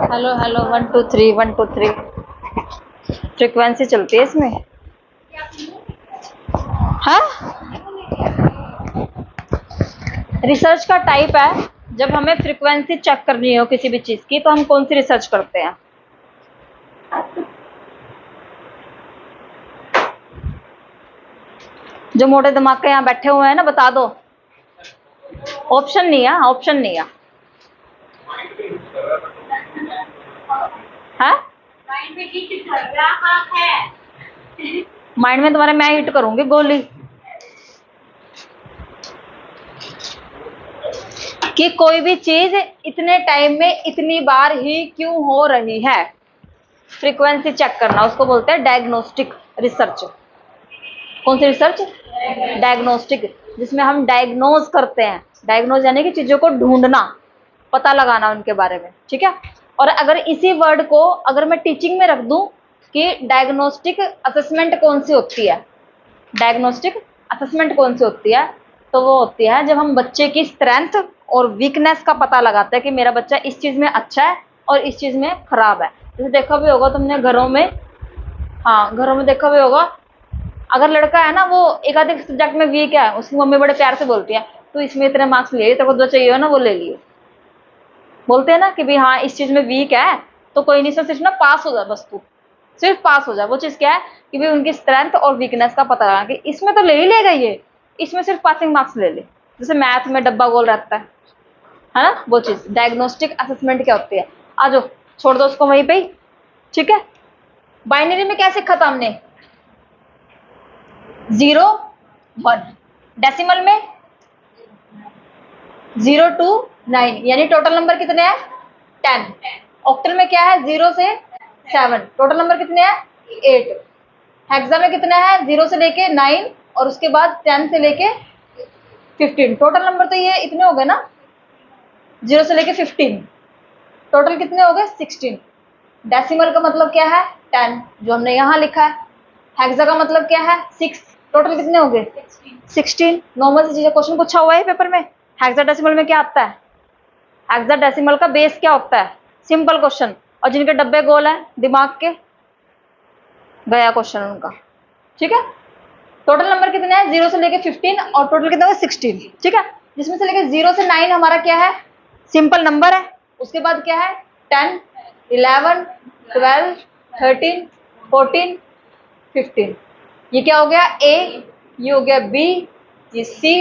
Hello hello 1 2 3 1 2 3 frequency चलती है इसमें। हाँ, रिसर्च का टाइप है। जब हमें फ्रीक्वेंसी चेक करनी हो किसी भी चीज की तो हम कौन सी रिसर्च करते हैं? जो मोटे दिमाग के यहाँ बैठे हुए हैं ना, बता दो। ऑप्शन नहीं है, ऑप्शन नहीं है। हाँ, माइंड में तुम्हारे मैं हिट करूंगी गोली कि कोई भी चीज इतने टाइम में इतनी बार ही क्यों हो रही है। फ्रीक्वेंसी चेक करना उसको बोलते हैं डायग्नोस्टिक रिसर्च। कौन सी रिसर्च? डायग्नोस्टिक, जिसमें हम डायग्नोज करते हैं। डायग्नोज यानी कि चीजों को ढूंढना, पता लगाना उनके बारे में, ठीक है। और अगर इसी वर्ड को अगर मैं टीचिंग में रख दूं कि डायग्नोस्टिक असेसमेंट कौन सी होती है, डायग्नोस्टिक असेसमेंट कौन सी होती है, तो वो होती है जब हम बच्चे की स्ट्रेंथ और वीकनेस का पता लगाते हैं कि मेरा बच्चा इस चीज में अच्छा है और इस चीज में खराब है। जैसे देखा भी होगा तुमने घरों में, हाँ घरों में देखा भी होगा, अगर लड़का है ना वो एक आधे सब्जेक्ट में वीक है, उसकी मम्मी बड़े प्यार से बोलती है तो इसमें इतने मार्क्स लिए, तेरे को जो चाहिए हो ना वो ले लियो। बोलते हैं ना कि भाई हाँ इस चीज में वीक है तो कोई नहीं, सिर्फ ना पास हो जाए, बस तू सिर्फ पास हो जाए। वो चीज क्या है कि भाई उनकी स्ट्रेंथ और वीकनेस का पता लगा कि इसमें तो ले ही लेगा ये, इसमें सिर्फ पासिंग मार्क्स ले ले। जैसे मैथ में डब्बा गोल रहता है ना, वो चीज डायग्नोस्टिक असेसमेंट क्या होती है। आ जाओ, छोड़ दो उसको वहीं पे ही, ठीक है। बाइनरी में क्या सीखा था हमने? 0 1। डेसिमल में 0 to 9, यानी टोटल नंबर कितने हैं? 10। ऑक्टल में क्या है? 0 से 7, टोटल नंबर कितने हैं? 8। हेक्सा में कितने हैं? 0 से लेके 9 और उसके बाद 10 से लेके 15, टोटल नंबर तो ये इतने हो गए ना, 0 से लेके 15, टोटल कितने हो गए? 16। डेसिमल का मतलब क्या है? 10, जो हमने यहाँ लिखा है। हेक्सा का मतलब क्या है? 6, टोटल कितने हो गए? 16। नॉर्मल सी चीजें क्वेश्चन पूछा हुआ है पेपर में, हेक्साडेसिमल में क्या आता है, हेक्साडेसिमल का बेस क्या होता है, सिंपल क्वेश्चन। और जिनके डब्बे गोल है दिमाग के, गया क्वेश्चन उनका, ठीक है। टोटल नंबर कितने हैं? 0 से लेके 15 और टोटल कितना है? 16, ठीक है। जिसमें से लेके 0 से 9 हमारा क्या है? सिंपल नंबर है। उसके बाद क्या है? 10 11 12 13 14 15। ये क्या हो गया? ए, ये हो गया बी, ये सी,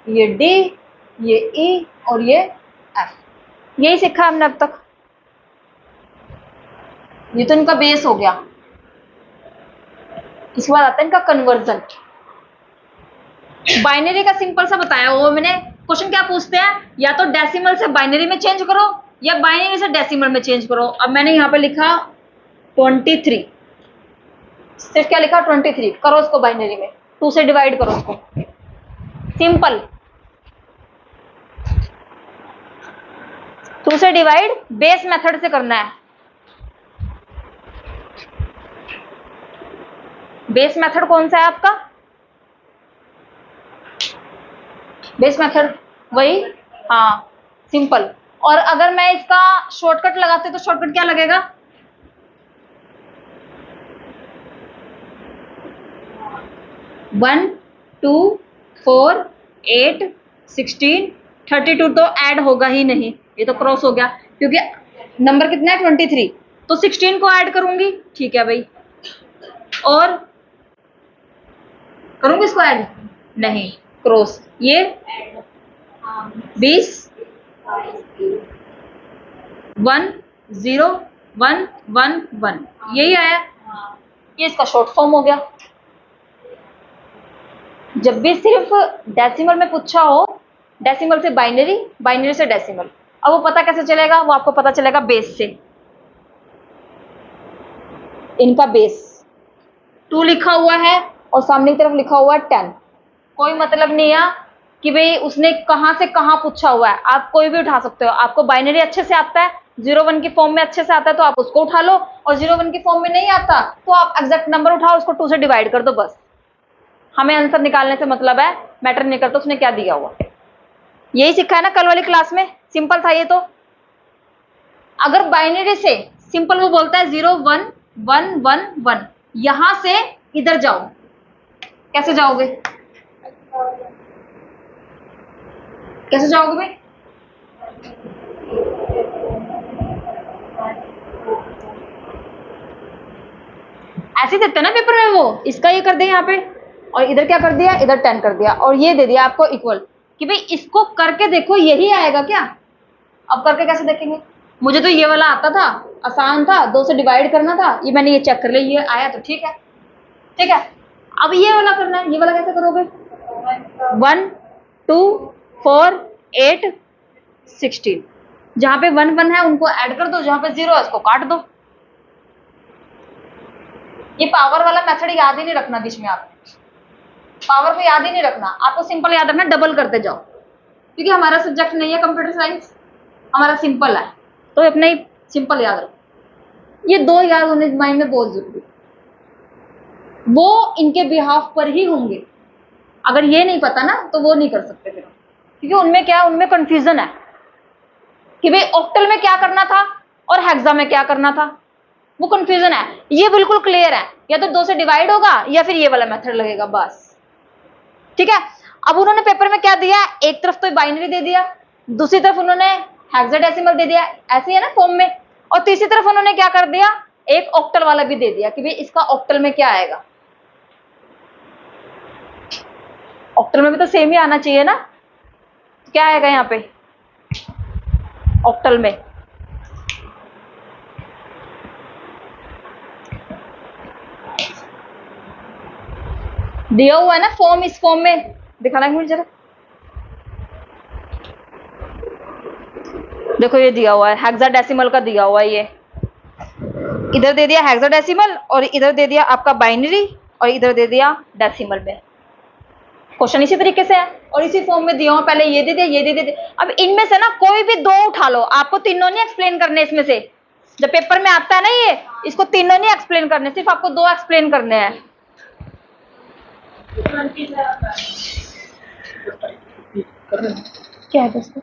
ये डी, ये ई और ये एफ। यही सीखा हमने अब तक। ये तो इनका बेस हो गया। इसके बाद आता है इनका कन्वर्जन। बाइनरी का सिंपल सा बताया वो मैंने। क्वेश्चन क्या पूछते हैं? या तो डेसिमल से बाइनरी में चेंज करो या बाइनरी से डेसिमल में चेंज करो। अब मैंने यहाँ पे लिखा 23, सिर्फ क्या लिखा? 23। करो उसको बाइनरी में, 2 से डिवाइड करो उसको, सिंपल। 2 से डिवाइड बेस मेथड से करना है। बेस मेथड कौन सा है आपका? बेस मेथड वही, हाँ सिंपल। और अगर मैं इसका शॉर्टकट लगाती तो शॉर्टकट क्या लगेगा? 1 2 4 8 16 32 तो ऐड होगा ही नहीं, ये तो क्रॉस हो गया क्योंकि नंबर कितना है? 23, तो 16 को ऐड करूंगी, ठीक है भाई। और करूंगी इसको ऐड? नहीं, क्रॉस। ये 20 1 0 1 1 1, यही आया। ये इसका शॉर्ट फॉर्म हो गया। जब भी सिर्फ डेसिमल में पूछा हो, डेसिमल से बाइनरी, बाइनरी से डेसिमल, अब वो पता कैसे चलेगा? वो आपको पता चलेगा बेस से। इनका बेस 2 लिखा हुआ है और सामने की तरफ लिखा हुआ है 10। कोई मतलब नहीं है कि भाई उसने कहां से कहां पूछा हुआ है, आप कोई भी उठा सकते हो। आपको बाइनरी अच्छे से आता है, 0 1 की फॉर्म में अच्छे से आता है तो आप उसको उठा लो, और 0 1 की फॉर्म में नहीं आता तो आप एग्जैक्ट नंबर उठाओ, उसको 2 से डिवाइड कर दो, बस। हमें आंसर निकालने से मतलब है, मैटर नहीं करता उसने क्या दिया हुआ। यही सीखा है ना कल वाली क्लास में, सिंपल था ये तो। अगर बाइनरी से सिंपल वो बोलता है 0 1 1 1 1, यहां से इधर जाओ, कैसे जाओगे? कैसे जाओगे भाई? ऐसे देते हैं ना पेपर में, वो इसका ये कर दिया यहाँ पे, और इधर क्या कर दिया, इधर 10 कर दिया, और ये दे दिया आपको इक्वल, कि भाई इसको करके देखो यही आएगा क्या। अब करके कैसे देखेंगे? मुझे तो ये वाला आता था, आसान था, 2 से डिवाइड करना था, ये मैंने ये चेक कर लिया, ये आया तो ठीक है, ठीक है। अब ये वाला करना है, ये वाला कैसे करोगे? 1 2 4 8 16, जहां पे 1 1 है उनको ऐड कर दो, जहां पे 0 है उसको काट दो। ये पावर वाला मेथड याद ही नहीं रखना बीच में, आप पावर को याद ही नहीं रखना, आपको सिंपल याद रखना, डबल करते जाओ, क्योंकि हमारा सब्जेक्ट नहीं है कंप्यूटर साइंस, हमारा सिंपल है, तो अपने ही सिंपल याद रखो। ये 2 याद होने माइंड में बहुत जरूरी, वो इनके बिहाफ पर ही होंगे। अगर ये नहीं पता ना तो वो नहीं कर सकते फिर, क्योंकि उनमें क्या है, उनमें कंफ्यूजन है कि भाई ऑक्टल में क्या करना था और हेक्सा में क्या करना था, वो कंफ्यूजन है। ये बिल्कुल क्लियर है, या तो 2 से डिवाइड होगा या फिर ये वाला मेथड लगेगा, बस, ठीक है। अब उन्होंने पेपर में क्या दिया, एक तरफ तो बाइनरी दे दिया, दूसरी तरफ उन्होंने हेक्साडेसिमल दे दिया, ऐसे है ना फॉर्म में, और तीसरी तरफ उन्होंने क्या कर दिया, एक ऑक्टल वाला भी दे दिया कि भाई इसका ऑक्टल में क्या आएगा। ऑक्टल में भी तो सेम ही आना चाहिए ना, क्या आएगा यहाँ पे ऑक्टल में? दिया हुआ है ना फॉर्म, इस फॉर्म में दिखाना है मुझे जरा, देखो ये दिया हुआ है, हेक्साडेसिमल का दिया हुआ है, ये इधर दे दिया हेक्साडेसिमल, और इधर दे दिया आपका बाइनरी, और इधर दे दिया डेसिमल में। क्वेश्चन इसी तरीके से है, और इसी फॉर्म में दिया हुआ, पहले ये दे दिया, ये दे दिया। अब इनमें से ना कोई भी 2 उठा लो, आपको तीनों नहीं एक्सप्लेन करने इसमें से, जब पेपर में आता है ना ये, इसको तीनों नहीं एक्सप्लेन करने, सिर्फ आपको 2 एक्सप्लेन करने हैं। क्या है दोस्तों?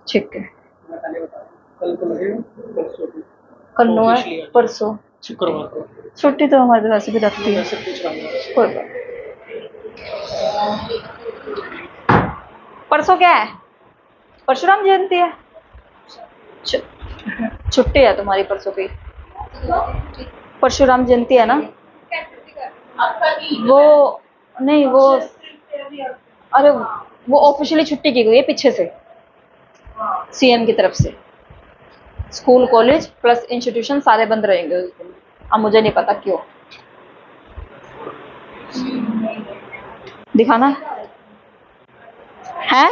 ठीक है, कल नो है, परसों शुक्रवार को छुट्टी तो हमारे वैसे भी रखती है, कोई बात। परसों क्या है? परशुराम जयंती है, छुट्टी है तुम्हारी परसों की, परशुराम जयंती है ना। वो नहीं, वो अरे वो ऑफिशियली छुट्टी की गई है पीछे से, सीएम की तरफ से। स्कूल कॉलेज प्लस इंस्टीट्यूशन सारे बंद रहेंगे उस दिन, अब मुझे नहीं पता क्यों। दिखाना है,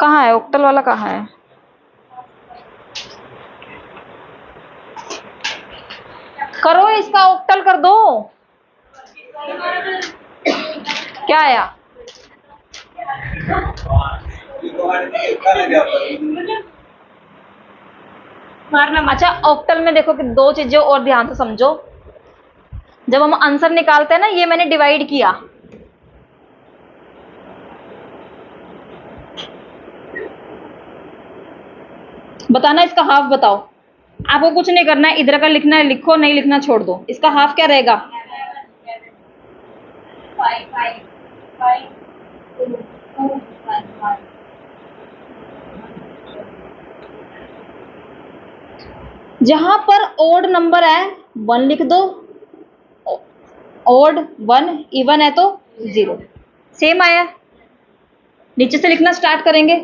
कहाँ है ऑक्टल वाला, कहाँ है? करो इसका ऑक्टल कर दो, क्या आया? अच्छा, ऑक्टल में देखो कि 2 चीजें और ध्यान से समझो, जब हम आंसर निकालते हैं ना, ये मैंने डिवाइड किया, बताना इसका हाफ बताओ, आपको कुछ नहीं करना है, इधर का लिखना है लिखो, नहीं लिखना छोड़ दो। इसका हाफ क्या रहेगा? जहां पर ओड नंबर है 1 लिख दो, ओड 1, इवन है तो 0, सेम आया। नीचे से लिखना स्टार्ट करेंगे,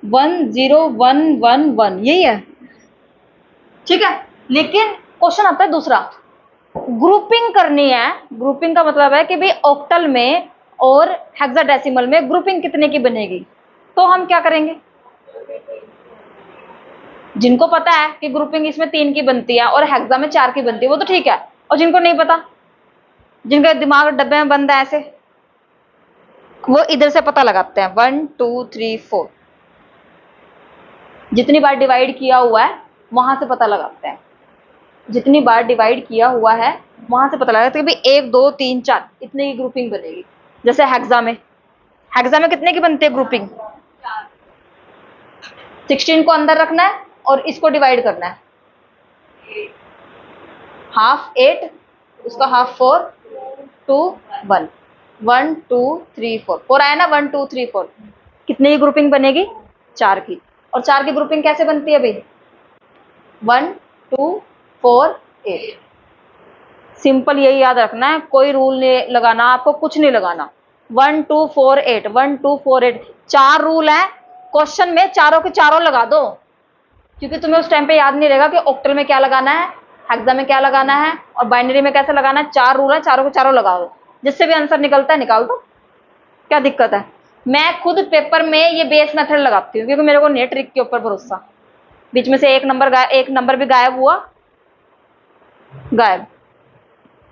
1 0 1 1 1, यही है, ठीक है। लेकिन क्वेश्चन आता है दूसरा, ग्रुपिंग करनी है। ग्रुपिंग का मतलब है कि भाई ऑक्टल में और हेक्साडेसिमल में ग्रुपिंग कितने की बनेगी, तो हम क्या करेंगे? जिनको पता है कि ग्रुपिंग इसमें 3 की बनती है और हेक्सा में 4 की बनती है, वो तो ठीक है, और जिनको नहीं पता, जिनके दिमाग डब्बे में बंद है ऐसे, वो इधर से पता लगाते हैं, 1 2 3 4, जितनी बार डिवाइड किया हुआ है वहां से पता लगाते हैं। जितनी बार डिवाइड किया हुआ है वहां से पता लगा कि भाई 1 2 3 4 इतने की ग्रुपिंग बनेगी। जैसे हेक्सा में कितने की बनती है ग्रुपिंग? 16 को अंदर रखना है और इसको डिवाइड करना है। हाफ 8, उसका हाफ 4, 2 1, 1 2 3 4 4 आया ना, 1 2 3 4। कितने की ग्रुपिंग बनेगी? 4 की। और 4 की ग्रुपिंग कैसे बनती है भाई? 1 2 4 8। सिंपल यही याद रखना है, कोई रूल नहीं लगाना आपको, कुछ नहीं लगाना। 1 2 4 8, 1 2 4 8, 4 रूल है। क्वेश्चन में चारों के चारों लगा दो, क्योंकि तुम्हें उस टाइम पे याद नहीं रहेगा कि ऑक्टल में क्या लगाना है, हेक्सा में क्या लगाना है और बाइनरी में कैसे लगाना है। 4 रूल है, चारों के चारों लगाओ, जिससे भी आंसर निकलता है निकाल दो। क्या दिक्कत है? मैं खुद पेपर में ये बेस मेथड लगाती हूँ, क्योंकि मेरे को नहीं ट्रिक के ऊपर भरोसा। बीच में से एक नंबर भी गायब हुआ, गायब।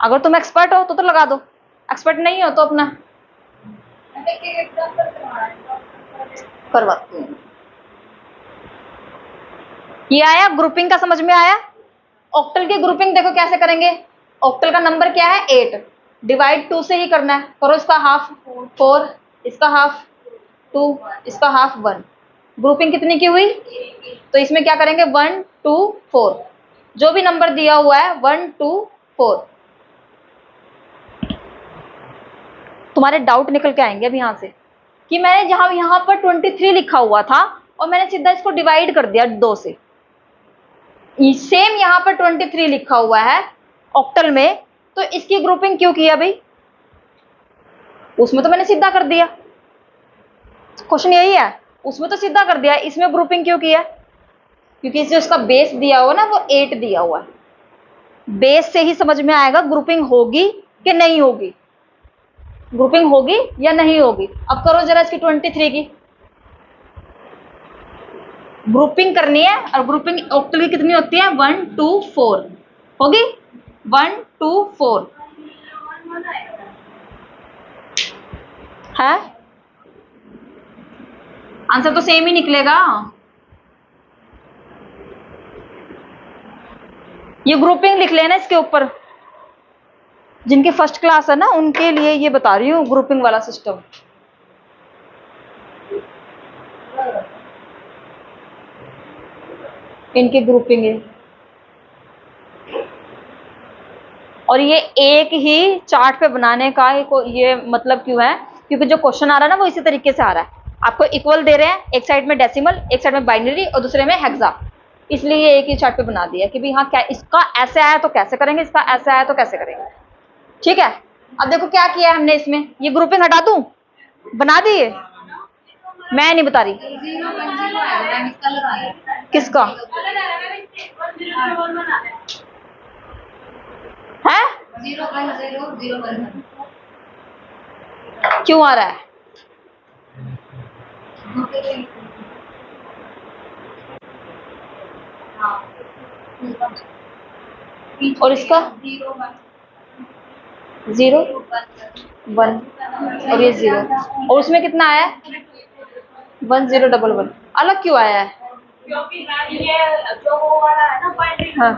अगर तुम एक्सपर्ट हो तो लगा दो, एक्सपर्ट नहीं हो तो अपना करवाती हूँ। ये आया ग्रुपिंग का, समझ में आया? ऑक्टल की ग्रुपिंग देखो कैसे करेंगे। ऑक्टल का नंबर क्या है? 8। डिवाइड 2 से ही करना है। करो, इसका हाफ 4, इसका हाफ 2, इसका हाफ 1। ग्रुपिंग कितनी की हुई? तो इसमें क्या करेंगे? 1 2 4, जो भी नंबर दिया हुआ है 1 2 4। तुम्हारे डाउट निकल के आएंगे अब यहां से कि मैंने जहां यहां पर 23 लिखा हुआ था और मैंने सीधा इसको डिवाइड कर दिया 2 से। सेम यहां पर 23 लिखा हुआ है ऑक्टल में, तो इसकी ग्रुपिंग क्यों किया भाई? उसमें तो मैंने सीधा कर दिया। क्वेश्चन यही है, उसमें तो सीधा कर दिया, इसमें ग्रुपिंग क्यों किया? क्योंकि इसे उसका बेस दिया हुआ ना, वो 8 दिया हुआ है। बेस से ही समझ में आएगा ग्रुपिंग होगी कि नहीं होगी, ग्रुपिंग होगी या नहीं होगी। अब करो जरा इसकी 23 की ग्रुपिंग करनी है। और ग्रुपिंग ऑक्टल की कितनी होती है? 1 2 4 होगी। 1 2 4 है, आंसर तो सेम ही निकलेगा। ये ग्रुपिंग लिख लेना इसके ऊपर, जिनकी फर्स्ट क्लास है ना उनके लिए ये बता रही हूँ ग्रुपिंग वाला सिस्टम। इनकी ग्रुपिंग है, और ये एक ही चार्ट पे बनाने का ये मतलब क्यों है? क्योंकि जो क्वेश्चन आ रहा है ना वो इसी तरीके से आ रहा है। आपको इक्वल दे रहे हैं, एक साइड में डेसिमल, एक साइड में बाइनरी और दूसरे में हेक्सा, इसलिए ये एक ही चार्ट पे बना दिया कि भाई हाँ क्या इसका ऐसे आया तो कैसे करेंगे, इसका ऐसे आया तो कैसे करेंगे। ठीक है, अब देखो क्या किया हमने इसमें। ये ग्रुपिंग हटा दूं, बना दी है, मैं नहीं बता रही किसका है, क्यों आ रहा है? और इसका 0 1 और ये 0, और उसमें कितना आया है? 1 0 1 1। अलग क्यों आया है? क्योंकि ये जो वो वाला है ना बाइनरी, हाँ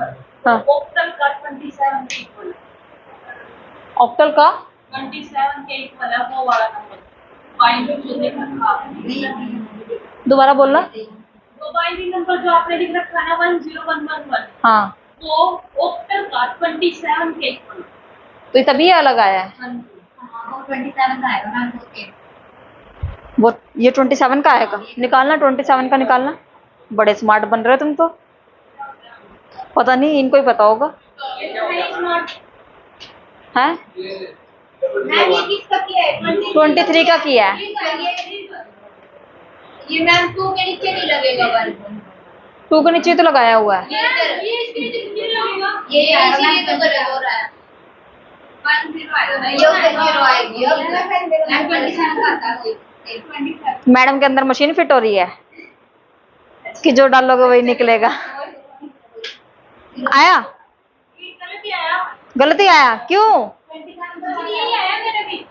हाँ, ऑक्टल का 27 के इक्वल, ऑक्टल का 27 के इक्वल है वो वाला नंबर। बाइनरी जो लिख रखा है, दोबारा बोलना। तो बाइनरी नंबर जो आपने लिख रखा है 10111, हाँ, वो ऑक्टल का 27 के इक्वल, तो तभी अलग आया है। 27 का आएगा ना वो, ये 27 का आएगा, निकालना 27 का निकालना। बड़े स्मार्ट बन रहे तुम तो, पता नहीं इनको ही पता होगा है। 23 का किया है ये मैम, 2 के नीचे नहीं लगेगा, 2 के नीचे तो लगाया हुआ है ये तो गलत हो रहा है। मैडम के अंदर मशीन फिट हो रही है कि जो डालोगे वही निकलेगा। आया गलती आया क्यों?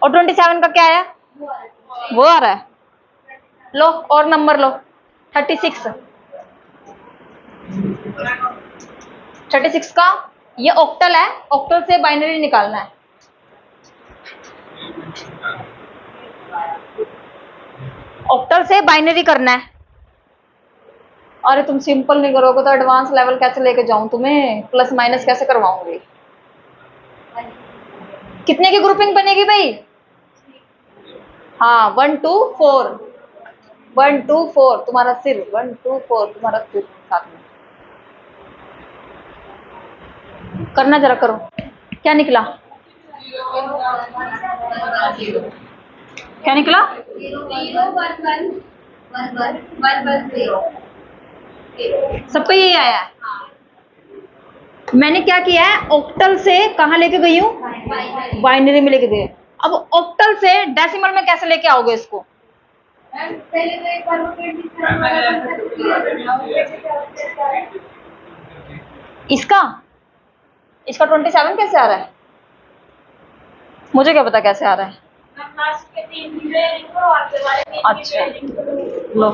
और 27 का क्या आया? वो आ रहा है। लो और नंबर लो, 36 का ये ऑक्टल है, ऑक्टल से बाइनरी निकालना है। ऑक्टल से बाइनरी करना है। अरे तुम सिंपल नहीं करोगे तो एडवांस लेवल कैसे लेके जाऊं तुम्हें, प्लस माइनस कैसे करवाऊंगी। कितने की ग्रुपिंग बनेगी भाई? हाँ 1 2 4, 1 2 4 तुम्हारा सिर, 1 2 4 तुम्हारा सिर साथ में करना, जरा करो। क्या निकला? क्या निकला? सबको यही आया है। मैंने क्या किया है, ऑक्टल से कहाँ लेके गई हूँ? बाइनरी में लेके गए। अब ऑक्टल से डेसिमल में कैसे लेके आओगे इसको? इसका इसका 27 कैसे आ रहा है? मुझे क्या पता कैसे आ रहा है। अच्छा लो,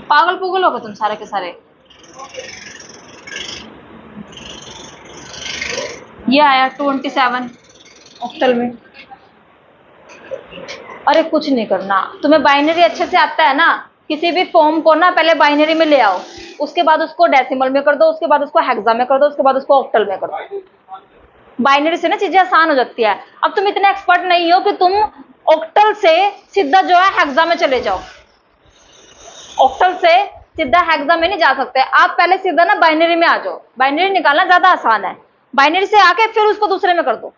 पागल पुगल हो गए तुम सारे के सारे। ये आया 27 ऑक्टल में। अरे कुछ नहीं करना, तुम्हें बाइनरी अच्छे से आता है ना। किसी भी फॉर्म को ना पहले बाइनरी में ले आओ, उसके बाद उसको डेसिमल में कर दो, उसके बाद उसको हेक्सा में कर दो, उसके बाद उसको ऑक्टल में कर दो। बाइनरी से ना चीजें आसान हो जाती है। अब तुम इतने एक्सपर्ट नहीं हो कि तुम ऑक्टल से सीधा जो है हेक्सा में चले जाओ। ऑक्टल से सीधा हेक्सा में नहीं जा सकते आप, पहले सीधा ना बाइनरी में आ जाओ। बाइनरी निकालना ज्यादा आसान है। बाइनरी से आके फिर उसको दूसरे में कर दो,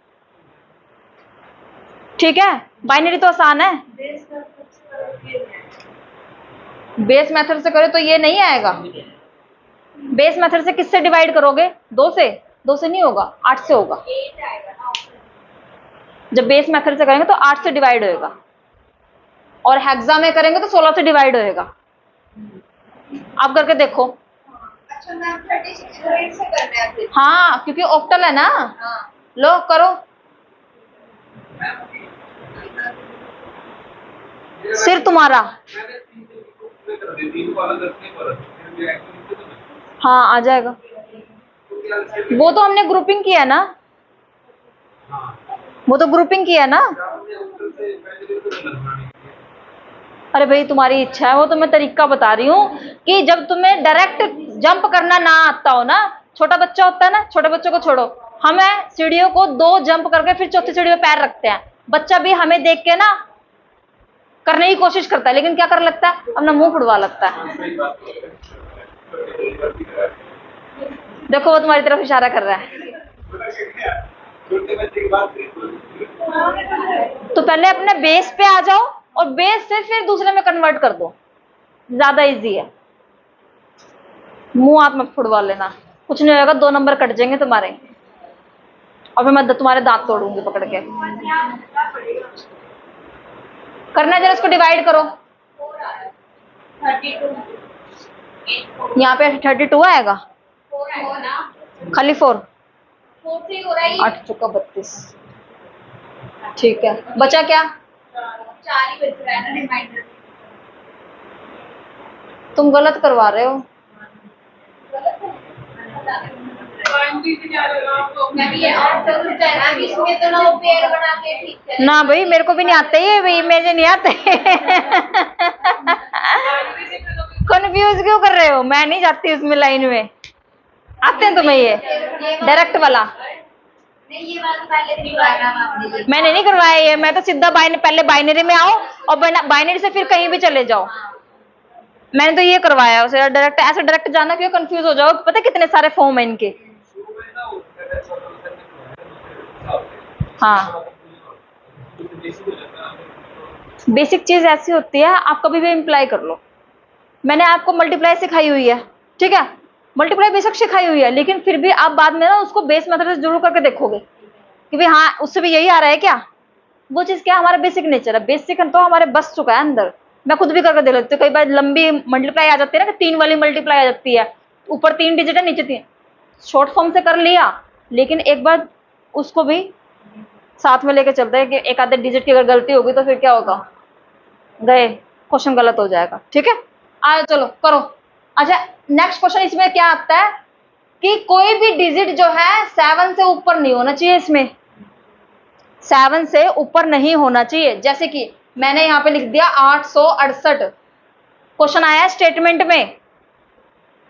ठीक है। बाइनरी तो आसान है। बेस मेथड से करे तो ये नहीं आएगा। बेस मेथड से किससे डिवाइड करोगे? 2 से? 2 से नहीं होगा, 8 से होगा। जब बेस मेथड से करेंगे तो 8 से डिवाइड होएगा, और हेक्सा में करेंगे तो 16 से डिवाइड होएगा। आप करके देखो। अच्छा मैम 36 से करना है? हाँ क्योंकि ऑक्टल है ना। हाँ। लो करो। सिर तुम्हारा। हाँ आ जाएगा। वो तो हमने ग्रुपिंग किया ना, वो तो ग्रुपिंग किया ना। अरे भाई तुम्हारी इच्छा है, वो तो मैं तरीका बता रही हूँ कि जब तुम्हें डायरेक्ट जंप करना ना आता हो ना, छोटा बच्चा होता है ना, छोटे बच्चों को छोड़ो, हमें सीढ़ियों को 2 जंप करके फिर चौथी सीढ़ी पे पैर रखते हैं। बच्चा भी हमें देख के ना करने की कोशिश करता है, लेकिन क्या कर लगता है, अपना मुंह फुड़वा लगता है। देखो वो तुम्हारी तरफ इशारा कर रहा है। तो पहले अपने बेस पे आ जाओ और बेस से फिर दूसरे में कन्वर्ट कर दो, ज्यादा इजी है। मुंह हाथ मत फुड़वा लेना, कुछ नहीं होगा, 2 नंबर कट जाएंगे तुम्हारे, और फिर मैं तुम्हारे दांत तोड़ूंगी पकड़ के। करना जरा, इसको डिवाइड करो। यहाँ पे 32 आएगा, खाली 4, 8 चुका 32। ठीक है, बचा क्या? 4 ही बच रहा है ना रिमाइंडर। तुम गलत करवा रहे हो। ना भाई मेरे को भी नहीं आते ये, भाई मेरे नहीं आते। कंफ्यूज क्यों कर रहे हो? मैं नहीं जाती उसमें लाइन में। आते हैं तुम्हें ये डायरेक्ट वाला? मैंने नहीं करवाया ये, मैं तो सीधा पहले बाइनरी में आओ और बाइनरी से फिर कहीं भी चले जाओ। मैंने तो ये करवाया उसे डायरेक्ट, ऐसे डायरेक्ट जाना क्यों, कंफ्यूज हो जाओ। पता कितने सारे फॉर्म है इनके। हाँ बेसिक चीज ऐसी होती है, आप कभी भी इम्प्लाई कर लो। मैंने आपको मल्टीप्लाई सिखाई हुई है, ठीक है, मल्टीप्लाई बेशक सिखाई हुई है, लेकिन फिर भी आप बाद में ना उसको बेस मेथड से जरूर करके देखोगे कि भाई हाँ उससे भी यही आ रहा है क्या। वो चीज क्या, हमारा बेसिक नेचर है, बेसिक तो हमारे बस चुका है अंदर। मैं खुद भी करके देख लेती हूँ, कई बार लंबी मल्टीप्लाई आ जाती है ना, कि 3 वाली मल्टीप्लाई आ जाती है, ऊपर 3 डिजिट है नीचे 3, शॉर्ट फॉर्म से कर लिया, लेकिन एक बार उसको भी साथ में लेके चलते हैं कि एक आधे डिजिट की अगर गलती होगी तो फिर क्या होगा, गए क्वेश्चन गलत हो जाएगा। ठीक है, आ चलो करो। अच्छा, नेक्स्ट क्वेश्चन इसमें क्या आता है कि कोई भी डिजिट जो है 7 से ऊपर नहीं होना चाहिए, इसमें 7 से ऊपर नहीं होना चाहिए। जैसे कि मैंने यहां पे लिख दिया 868, क्वेश्चन आया है स्टेटमेंट में,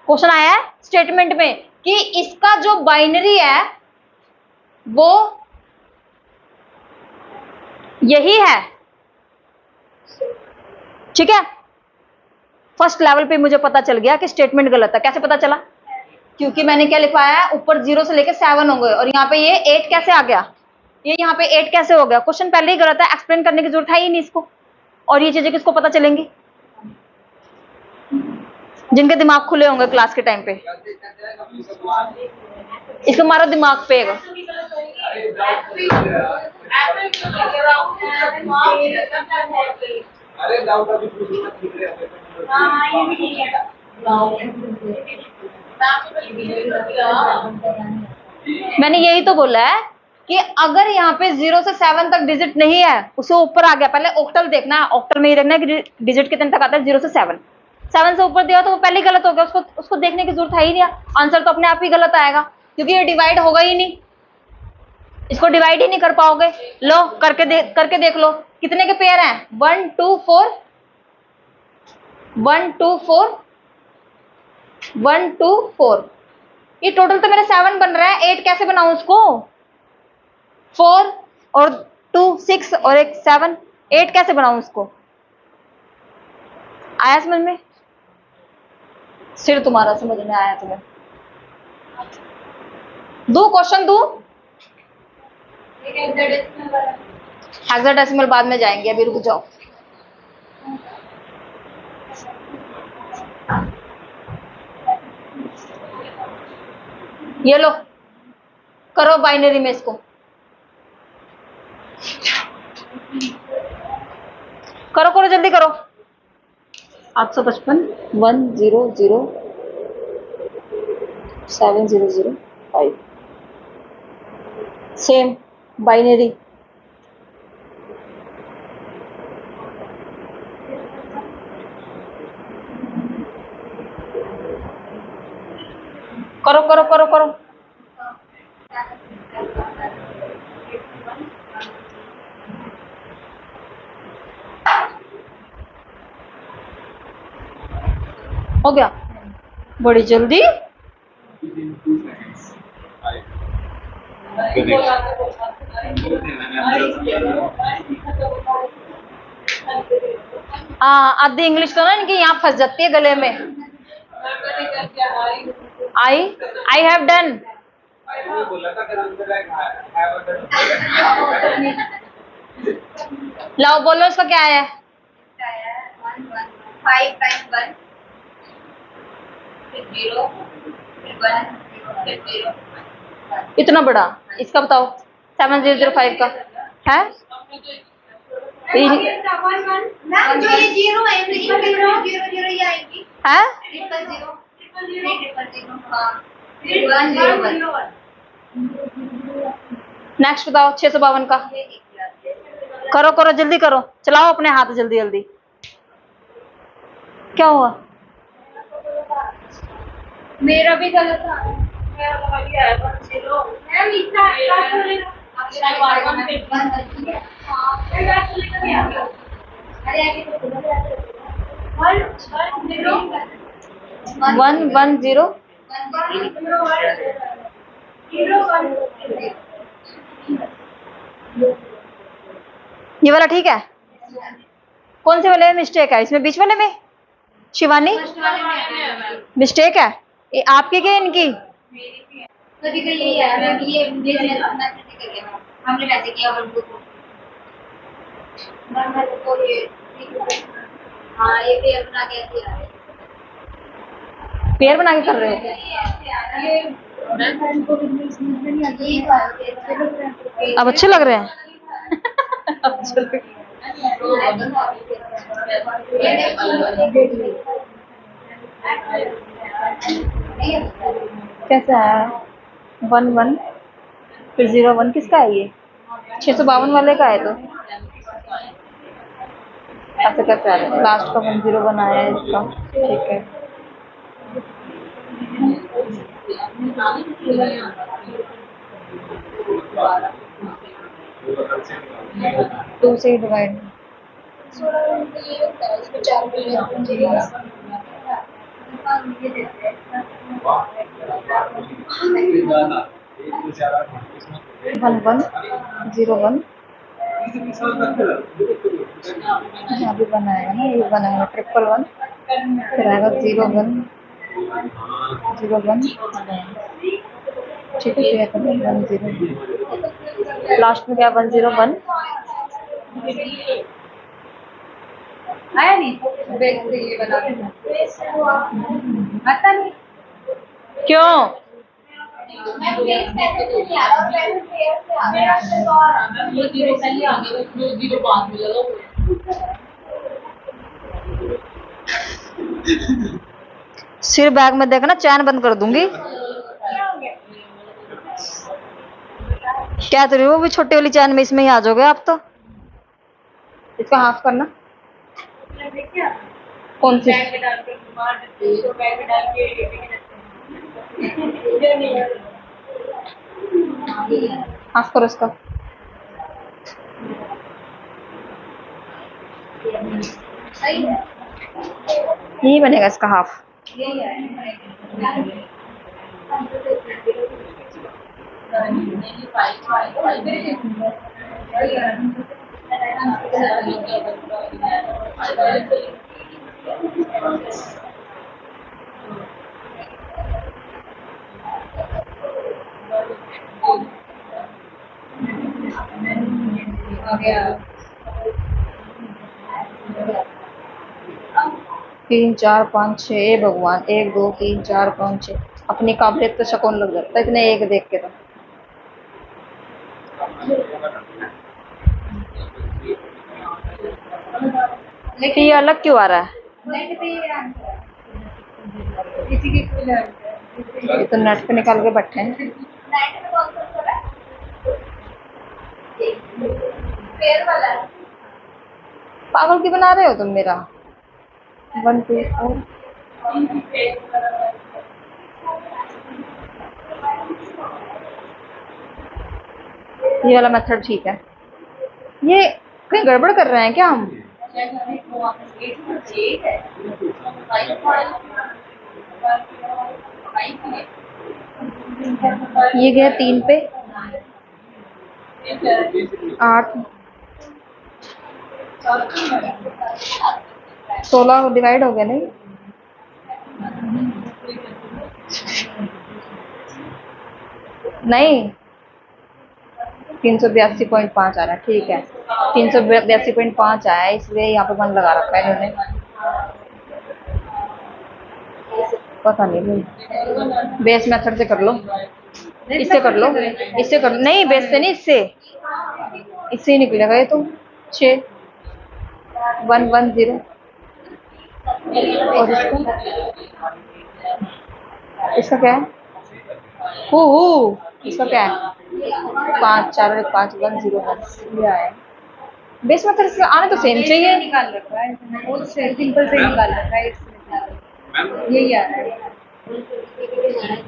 क्वेश्चन आया है स्टेटमेंट में कि इसका जो बाइनरी है वो यही है। ठीक है, फर्स्ट लेवल पे मुझे पता चल गया कि स्टेटमेंट गलत है। कैसे पता चला? क्योंकि मैंने क्या लिखवाया है, ऊपर 0 से लेकर 7 होंगे और यहाँ पे ये 8 कैसे आ गया, ये यहाँ पे 8 कैसे हो गया? क्वेश्चन पहले ही गलत है, एक्सप्लेन करने की जरूरत है ही नहीं इसको। और ये चीजें किसको पता चलेंगी? जिनके दिमाग खुले होंगे क्लास के टाइम पे। इसको मारो दिमाग पे। मैंने यही तो बोला है कि अगर यहाँ पे 0 से 7 तक डिजिट नहीं है, उसे ऊपर आ गया, पहले ऑक्टल देखना है, ऑक्टल में ही देखना है कि डिजिट कितने तक आता है। 0 से 7, 7 से ऊपर दिया तो वो पहले ही गलत हो गया, उसको देखने की जरूरत है ही नहीं, आंसर तो अपने आप ही गलत आएगा क्योंकि ये डिवाइड होगा ही नहीं, इसको डिवाइड ही नहीं कर पाओगे। लो करके देख लो कितने के पेयर हैं, 1 2 4, 1 2 4, 1 2 4। ये टोटल तो मेरा 7 बन रहा है, 8 कैसे बनाऊं उसको? 4 और 2 6 और एक 7, 8 कैसे बनाऊं उसको? आया समझ में? सिर तुम्हारा समझ में आया तुम्हें? दो क्वेश्चन दू, हेक्साडेसिमल बाद में जाएंगे, अभी रुक जाओ। ये लो, करो बाइनरी में इसको, करो करो जल्दी करो। 855 100 7005, सेम बाइनरी। करो करो करो करो। हो गया बड़ी जल्दी। आधी इंग्लिश तो ना इनकी यहाँ फंस जाती है गले में। I have done. लाओ बोलो इसका क्या है? 5 टाइम्स 1 फिर 0 फिर 1 फिर 0। इतना बड़ा, इसका बताओ 7005 का है? जो ये 0 है, 0 ये आएगी है? 101। नेक्स्ट बताओ 652 का। करो करो जल्दी करो, चलाओ अपने हाथ जल्दी जल्दी। क्या हुआ? मेरा भी गलत था, मेरा तो वही है 10। मैम इतना अरे आगे तो 110 ये वाला ठीक है? कौन से वाले में मिस्टेक है? इसमें बीच वाले में शिवानी मिस्टेक है? ये आपकी क्या इनकी? सभी का यही है मैम, ये हमने वैसे किया और तो ये हाँ ये पेयर बना के ऐसे आ रहे, पेयर बना के कर रहे हो। अब अच्छे लग रहे हैं। कैसा है? 11 फिर 01 किसका है? ये 652 वाले का है। तो ऐसे कैसे आ रहा है? लास्ट का 10 बनाया है इसका, ठीक है। 2 से ही डिवाइड। वन वन 0 1 यहाँ भी बनाएगा ना, ये बनाएगा 1 1 फिर आएगा 0 1 0 1, ठीक है। फिर 1 0, लास्ट में क्या 1 0 1 आया नहीं। बेस से ये बना आता नहीं क्यों? सिर बैग में देखना, चैन बंद कर दूंगी। क्या तो रही हो, वो भी छोटी वाली चैन में इसमें ही आ जाओगे आप तो। इसका हाफ करना। कौन सी? हाफ करो इसका। यही बनेगा इसका हाफ। तीन चार पाँच छः, भगवान 1 2 3 4 5 6। अपनी काबिलियत तो शकोन लग जाता है इतने एक देख के तो। लेकिन ये अलग क्यों आ रहा है? ये तो नेट पे निकाल के बैठे हैं। पागल क्यों बना रहे हो तुम मेरा? 1 2 4। ये वाला मेथड ठीक है। ये कहीं गड़बड़ कर रहे हैं क्या हम? ये गया 3 पे 8 16 डिवाइड हो गया नहीं? नहीं 382.5 आ रहा है, ठीक है। 382.5 आया है, इसलिए यहाँ पे 1 लगा रखा है इन्होंने। पता नहीं भाई, बेस मेथड से कर लो, इससे कर लो, इससे कर लो। नहीं बेस से नहीं, इससे ही निकलेगा ये तो। 6 1 1 0। और इसका क्या है? इसका क्या है? 5 4 5 1 0 1 ये आया। बेस मेथड से आने तो सेम चाहिए। निकाल रखा है बहुत से सिंपल से निकाल रखा है, यही आ रहा है।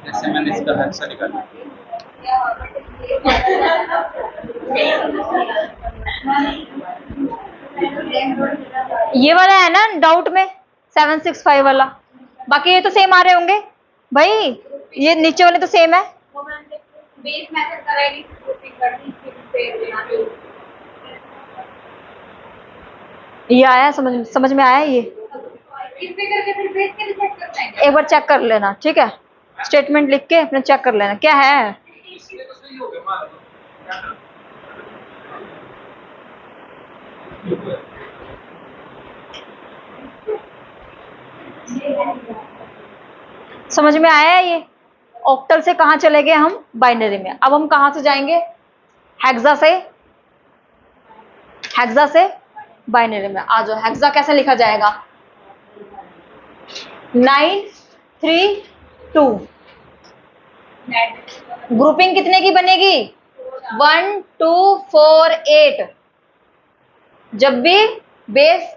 जैसे मैंने इसका हेक्सा निकाला। ये वाला है ना डाउट में 765 वाला, बाकी ये तो सेम आ रहे होंगे भाई। ये नीचे वाले तो सेम है। बेस मेथड कराएगी ये आया, समझ में आया ये। एक बार चेक कर लेना, ठीक है। स्टेटमेंट लिख के अपने चेक कर लेना क्या है। समझ में आया ये। ऑक्टल से कहां चले गए हम? बाइनरी में। अब हम कहां से जाएंगे? हेक्सा से बाइनरी में। आ जाओ, हेक्सा कैसे लिखा जाएगा? 9 3 2। ग्रुपिंग कितने की बनेगी? 1 2 4 8। जब भी बेस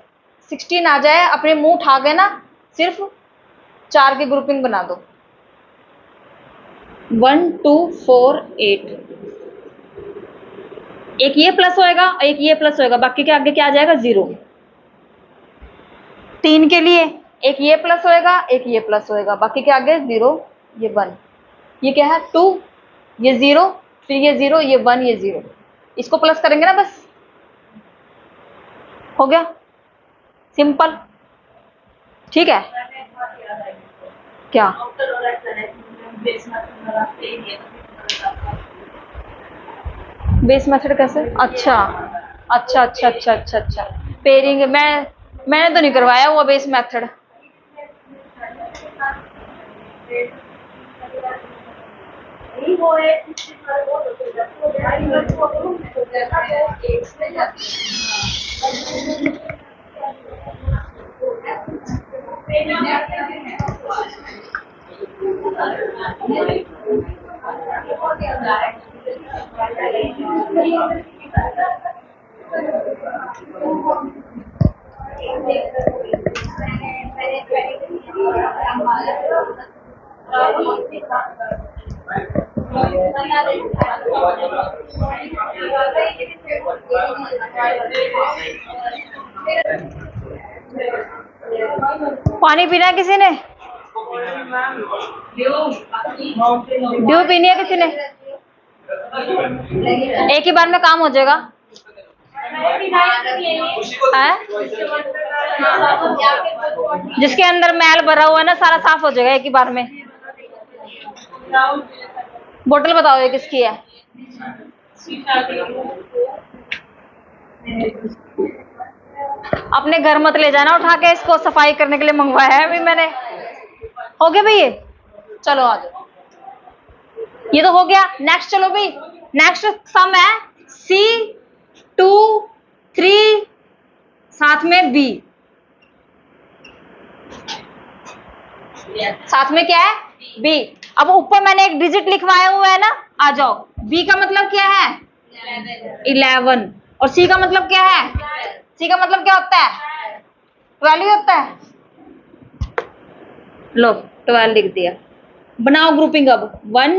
16 आ जाए, अपने मुंह उठा के ना सिर्फ 4 की ग्रुपिंग बना दो। 1 2 4 8, एक ये प्लस होएगा, एक ये प्लस होएगा, बाकी के आगे क्या आ जाएगा 0। 3 के लिए एक ये प्लस होएगा, एक ये प्लस होएगा, बाकी के आगे 0, ये 1, ये क्या है 2, ये 0, फिर ये 0, ये 1, ये 0, इसको प्लस करेंगे ना, बस हो गया, सिंपल। ठीक है, क्या बेस मेथड कैसे? अच्छा अच्छा अच्छा अच्छा अच्छा अच्छा, पेयरिंग मैंने तो नहीं करवाया हुआ बेस मेथड। पानी पीना है किसी ने? ड्यू पीनी है किसी ने? एक ही बार में काम हो जाएगा है? जिसके अंदर मैल भरा हुआ है ना, सारा साफ हो जाएगा एक ही बार में। बोतल बताओ ये किसकी है? अपने घर मत ले जाना उठा के, इसको सफाई करने के लिए मंगवाया है अभी मैंने। हो गया भाई ये, चलो आ जाओ, ये तो हो गया। नेक्स्ट चलो भाई, नेक्स्ट सम है C2 3 साथ में B, साथ में क्या है B। अब ऊपर मैंने एक डिजिट लिखवाया हुआ है ना, आ जाओ। B का मतलब क्या है 11, और C का मतलब क्या है? C का मतलब क्या होता है 12 होता है। लो 12 लिख दिया। बनाओ ग्रुपिंग अब 1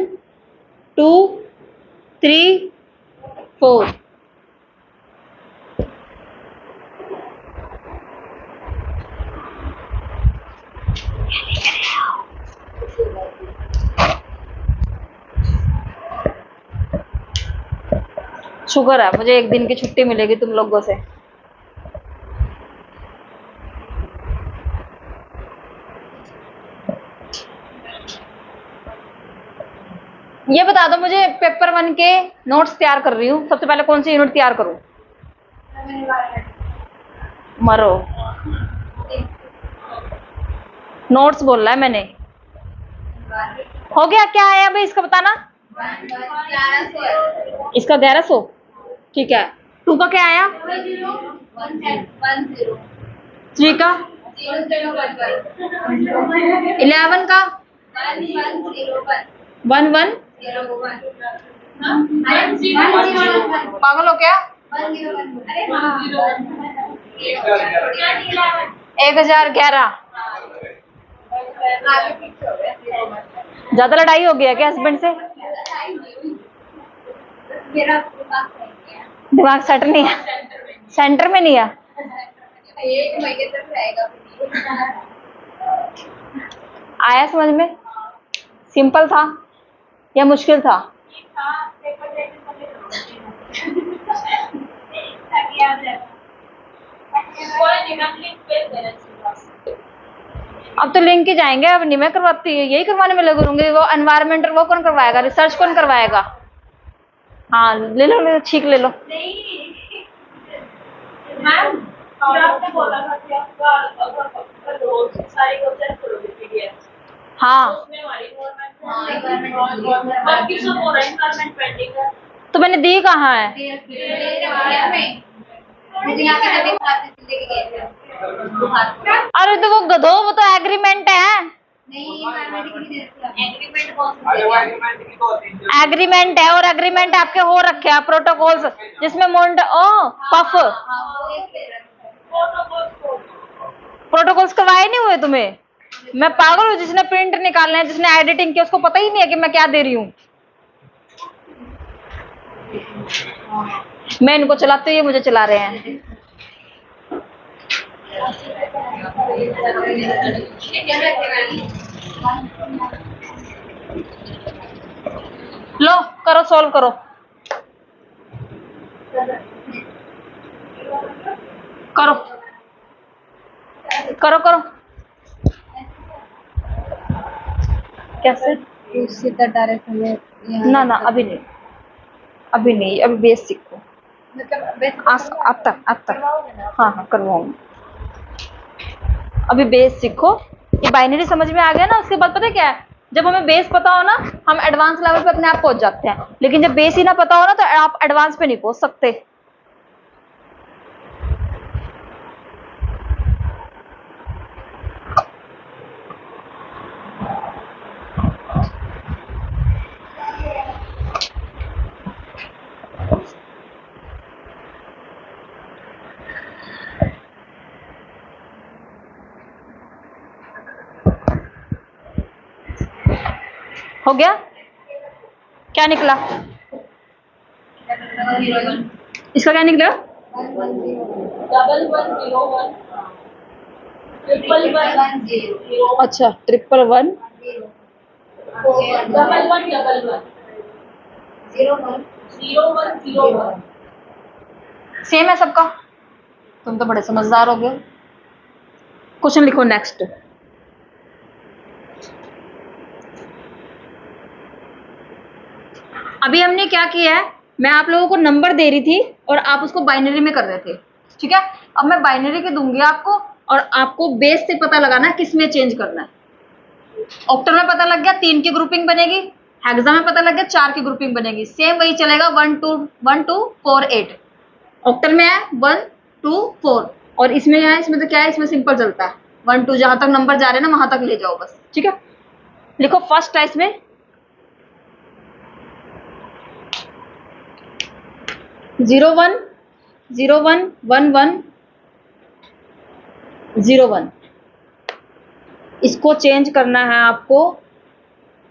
2 3 4। शुक्र है मुझे एक दिन की छुट्टी मिलेगी तुम लोगों से। ये बता दो मुझे, पेपर 1 के नोट्स तैयार कर रही हूँ, सबसे पहले कौन सी यूनिट तैयार करूँ? मरो, नोट्स बोल रहा है मैंने। हो गया, क्या आया भाई इसका बताना। इसका 1100, ठीक है। 2 का क्या आया? 3 का 11 का 1 1। पागल हो क्या? 1011। ज्यादा लड़ाई हो गया क्या हस्बैंड से? दिमाग सेट नहीं है, सेंटर में नहीं है। आया समझ में? सिंपल था या मुश्किल था? अब तो लिंक ही जाएंगे, अब नहीं मैं करवाती, यही करवाने में लगे रहूंगी। वो एनवायरमेंटल वो कौन करवाएगा, रिसर्च कौन करवाएगा? हाँ ले लो ठीक, ले लो। हाँ तो मैंने दी कहाँ है? अरे तो वो गधो, वो तो एग्रीमेंट है। एग्रीमेंट है, और एग्रीमेंट आपके हो रखे हैं प्रोटोकॉल्स, जिसमें मोन्ट ओ पफ प्रोटोकॉल्स करवाए नहीं हुए तुम्हें? मैं पागल हूँ, जिसने प्रिंट निकालना है, जिसने एडिटिंग की, उसको पता ही नहीं है कि मैं क्या दे रही हूँ। मैं इनको चलाती हूँ, ये मुझे चला रहे हैं। लो करो, सॉल्व करो, करो करो करो। कैसे? सीधा डायरेक्ट हमें ना ना, अभी नहीं, अभी नहीं, अभी बेस सीखो। मतलब अब तक हाँ हाँ करवाऊंगी। अभी बेस सीखो, ये बाइनरी समझ में आ गया ना, उसके बाद पता है क्या है, जब हमें बेस पता हो ना, हम एडवांस लेवल पे अपने आप पहुंच जाते हैं। लेकिन जब बेस ही ना पता हो ना, तो आप एडवांस पे नहीं पहुंच सकते। हो गया? क्या निकला? इसका क्या निकला? 1101 अच्छा 1111 0101 सेम है सबका। तुम तो बड़े समझदार हो गए। क्वेश्चन लिखो नेक्स्ट। अभी हमने क्या किया है, मैं आप लोगों को नंबर दे रही थी और आप उसको बाइनरी में कर रहे थे, ठीक है। अब मैं बाइनरी के दूंगी आपको, और आपको बेस से पता लगाना है किस में चेंज करना है। ऑक्टल में पता लग गया 3 की ग्रुपिंग बनेगी, हेक्सा में पता लग गया 4 की ग्रुपिंग बनेगी। सेम वही चलेगा 1 2 1 2 4 8। ऑक्टल में है 1 2 4, और इसमें है, इसमें तो क्या है, इसमें सिंपल चलता है 1 2, जहां तक नंबर जा रहे हैं ना वहां तक ले जाओ बस, ठीक है। लिखो फर्स्ट है इसमें 01 01 11 01। इसको चेंज करना है आपको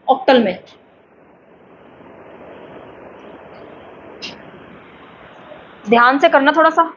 ऑक्टल में। ध्यान से करना थोड़ा सा।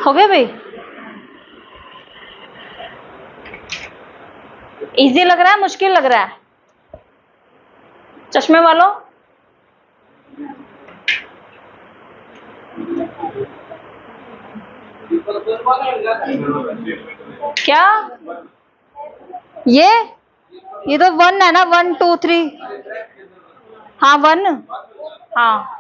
हो गया भाई? इजी लग रहा है, मुश्किल लग रहा है? चश्मे वालों, क्या ये तो 1 है ना, 1 2 3। हाँ 1, हाँ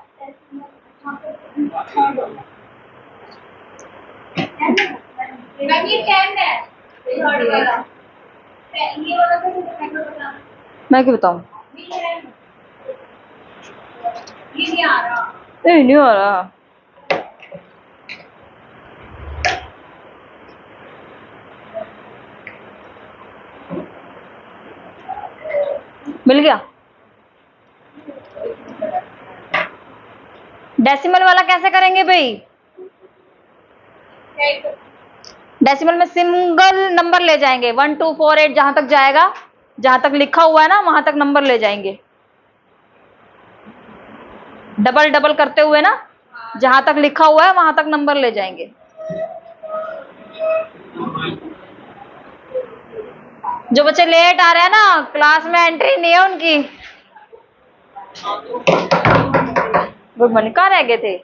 मैं क्या बताऊं, नहीं आ रहा। मिल गया? डेसिमल वाला कैसे करेंगे भाई? डेसिमल में सिंगल नंबर ले जाएंगे, 1 2 4 8 जहां तक जाएगा, जहां तक लिखा हुआ है ना वहां तक नंबर ले जाएंगे। डबल डबल करते हुए ना, जहां तक लिखा हुआ है वहां तक नंबर ले जाएंगे। जो बच्चे लेट आ रहे हैं ना, क्लास में एंट्री नहीं है उनकी। Good morning. कहाँ रह गए थे?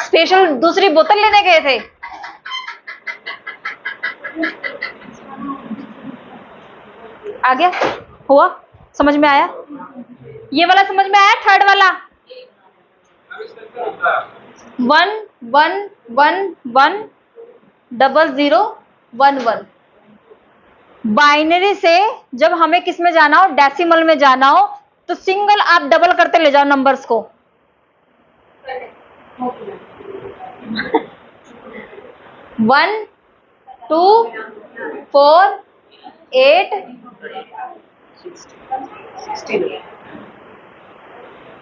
स्पेशल दूसरी बोतल लेने गए थे। आ गया? हुआ? समझ में आया? ये वाला समझ में आया? थर्ड वाला 1 1 1 1 00 1 1। बाइनरी से जब हमें किस में जाना हो, डेसिमल में जाना हो, तो सिंगल आप डबल करते ले जाओ नंबर्स को। 1 2 4 8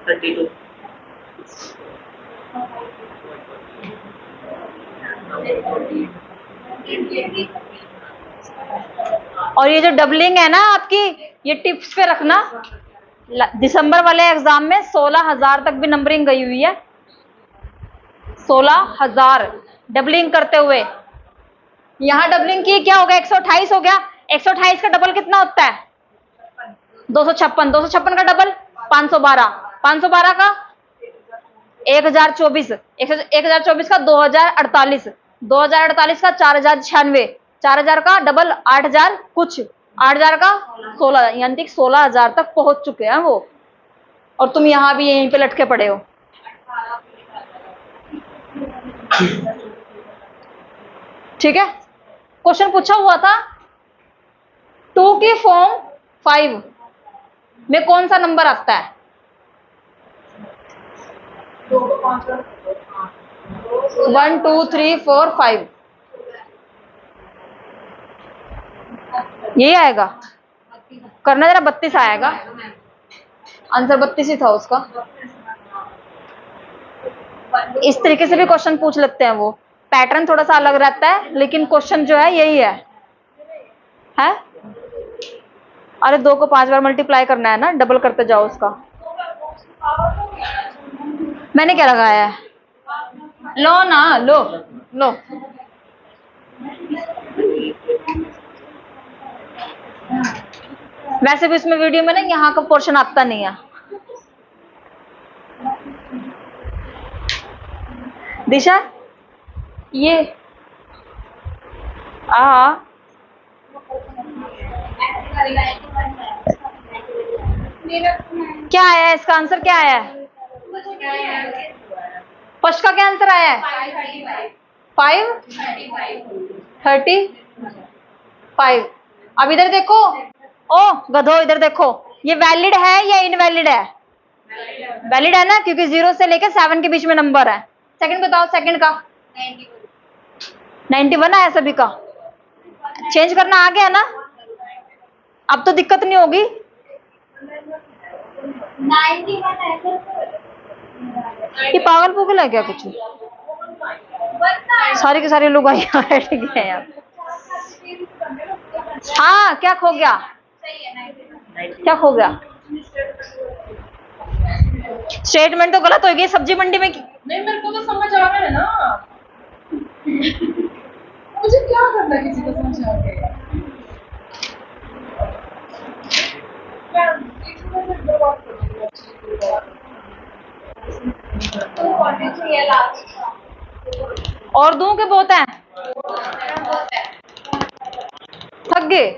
32 और ये जो डबलिंग है ना आपकी, ये टिप्स पे रखना। दिसंबर वाले एग्जाम में 16,000 तक भी नंबरिंग गई हुई है। 16,000 डबलिंग करते हुए। यहां डबलिंग की, क्या हो गया? 128 हो गया। 128 का डबल कितना होता है? 256। 256 का डबल 512। 512 का 1024। 1024 का 2048। 2048 का 4096। 4000 का डबल 8000 कुछ। 8000 का 16, यानी कि 16,000 तक पहुंच चुके हैं वो। और तुम यहां भी यहीं पे लटके पड़े हो। ठीक है। क्वेश्चन पूछा हुआ था 2 की फॉर्म 5 में कौन सा नंबर आता है? 1 2 3 4 5 यही आएगा। करना जरा। 32 आएगा। आंसर 32 ही था उसका। इस तरीके से भी क्वेश्चन पूछ लेते हैं वो। पैटर्न थोड़ा सा अलग रहता है, लेकिन क्वेश्चन जो है यही है। अरे 2 को 5 बार मल्टीप्लाई करना है ना, डबल करते जाओ उसका। मैंने क्या लगाया है? लो ना, लो लो। वैसे भी इसमें वीडियो में ना यहाँ का पोर्शन आता नहीं है। दिशा ये क्या आया है? इसका आंसर क्या आया है? फर्स्ट का क्या आंसर आया है? 535। अब इधर देखो। ओ गधो, इधर देखो। ये वैलिड है या इनवैलिड है? वैलिड है ना, क्योंकि 0 से लेकर 7 के बीच में नंबर है। सेकंड बताओ। सेकंड का 91 आया सभी का। चेंज करना आ गया ना? अब तो दिक्कत नहीं होगी। 91 ये पागल पुगल है क्या कुछ? सारे के सारे लोग आए बैठ गए हैं यार। हाँ, क्या खो गया? क्या खो गया? स्टेटमेंट तो गलत होगी। सब्जी मंडी में नहीं, मेरे को तो समझ आ रहा है ना। मुझे क्या करना किसी को समझा के? और दूं के बहुत है? थक गए?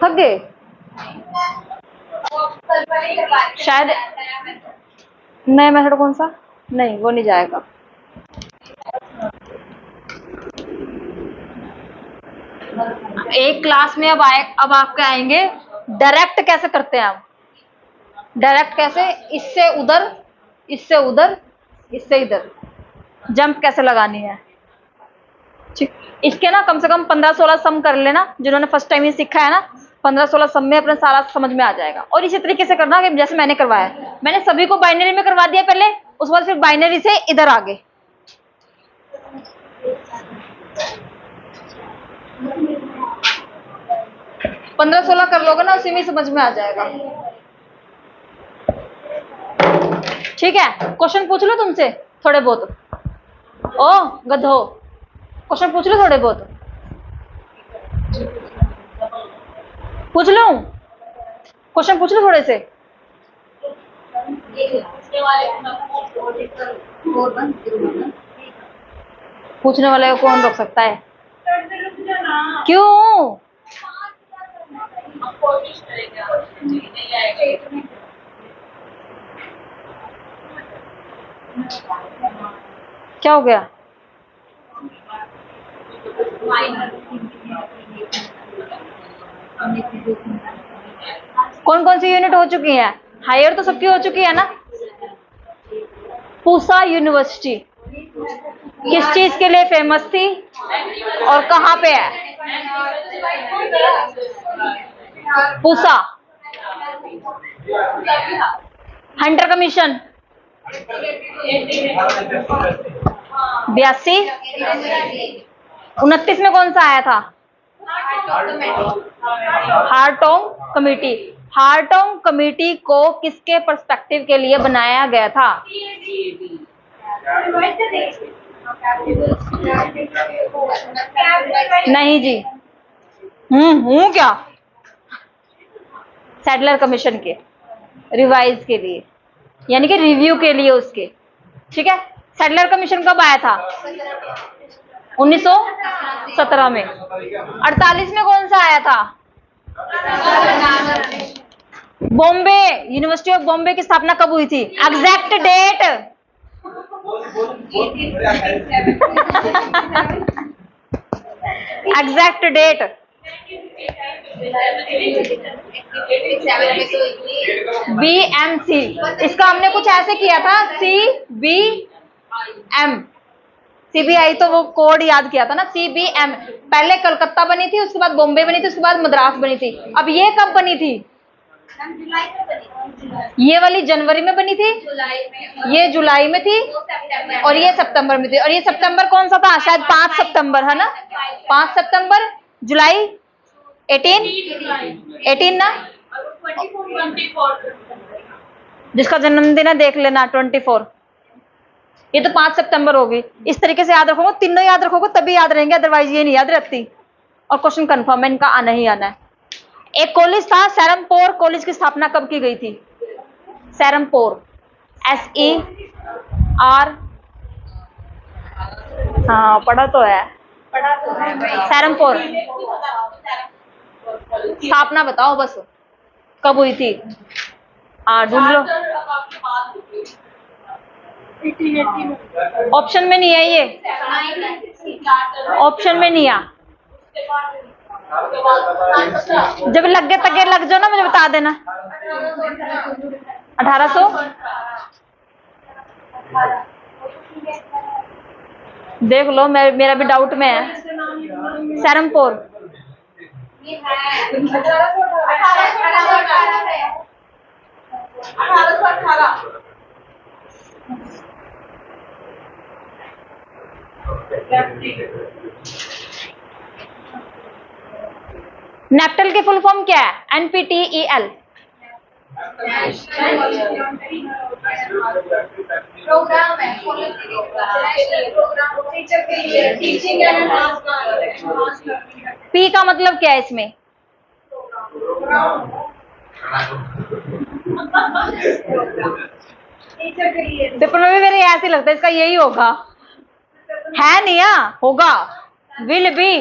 थक गए शायद। नया मेथड कौन सा? नहीं, वो नहीं जाएगा। एक क्लास में अब आपके आएंगे डायरेक्ट कैसे करते हैं हम। डायरेक्ट कैसे? इससे उधर, इससे उधर, इससे इधर जंप कैसे लगानी है। ठीक। इसके ना कम से कम 15-16 सम कर लेना। जिन्होंने फर्स्ट टाइम ये सीखा है ना, 15-16 सम में अपना सारा समझ में आ जाएगा। और इसी तरीके से करना कि जैसे मैंने करवाया। मैंने सभी को बाइनरी में करवा दिया पहले, उसके बाद फिर बाइनरी से इधर आगे। पंद्रह 16 कर लोगे ना, उसी में समझ में आ जाएगा। ठीक है। क्वेश्चन पूछ लो तुमसे थोड़े बहुत। ओ गधो, क्वेश्चन पूछ लो थोड़े बहुत, पूछ लूं क्वेश्चन, पूछ लो थोड़े से। पूछने वाले को कौन रोक सकता है? क्यों? क्या हो गया? कौन कौन सी यूनिट हो चुकी है? हायर तो सबकी हो चुकी है ना। पूसा यूनिवर्सिटी किस चीज के लिए फेमस थी और कहाँ पे है? पूसा। हंटर कमीशन 82, 29 में कौन सा आया था? हार्टोंग कमेटी। हार्टोंग कमेटी को किसके पर्सपेक्टिव के लिए बनाया गया था? नहीं जी, हूँ क्या? सैडलर कमीशन के रिवाइज के लिए, यानी कि रिव्यू के लिए उसके, ठीक है। सैडलर कमीशन कब आया था? 1917 में। 48 में कौन सा आया था? बॉम्बे, यूनिवर्सिटी ऑफ बॉम्बे की स्थापना कब हुई थी? Exact date. Exact date. BMC, इसका हमने कुछ ऐसे किया था, CBM। CBI तो वो कोड याद किया था ना, CBM। पहले कलकत्ता बनी थी, उसके बाद बॉम्बे बनी थी, उसके बाद मद्रास बनी थी। अब ये कब बनी थी? ये वाली जनवरी में बनी थी, ये जुलाई में थी, और ये सितंबर में थी। और ये सितंबर कौन सा था? शायद 5 सितंबर है ना, 5 सितंबर। जुलाई 18 ना, जिसका जन्मदिन है देख लेना 24। ये तो 5 सितंबर होगी। इस तरीके से याद रखोगे, तीनों याद रखोगे तभी याद रहेंगे, अदरवाइज ये नहीं याद रहती। और क्वेश्चन कंफर्म है, इनका आना ही आना है। एक कॉलेज था, सैरमपोर कॉलेज की स्थापना कब की गई थी? सैरमपोर, SER, हाँ पढ़ा तो है। सैरमपोर स्थापना बताओ बस, कब हुई थी? हाँ ढूंढ लो। ऑप्शन में नहीं है ये, ऑप्शन में नहीं है। जब लग गए तक लग जाओ ना, मुझे बता देना। 1800, देख लो, मेरा भी डाउट में है। सैरमपोर, नेप्टल की फुल फॉर्म क्या है? NPTEL। प्रोग्राम है, P का मतलब क्या है इसमें? पेपर में भी मेरे ऐसे लगता है इसका यही होगा, है नहीं? होगा, विल बी।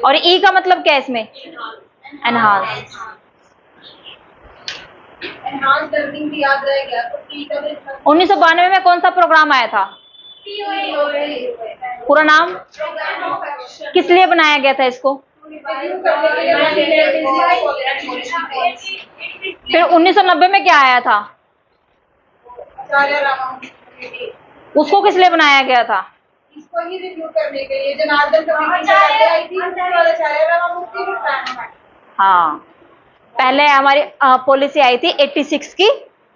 और E का मतलब क्या है इसमें? एनहांस। एनहांस लर्निंग भी याद रहेगा तो पी का 1992 में कौन सा प्रोग्राम आया था? पूरा नाम? किस लिए बनाया गया था इसको? फिर 1990 में क्या आया था? उसको किस लिए बनाया गया था? इसको ही रिव्यू करने के लिए जनार्दन कमेटी से पहले आई थी, उसके बाद आचार्य रामामूर्ति भी बनाया। हाँ, पहले हमारी पॉलिसी आई थी 86 की,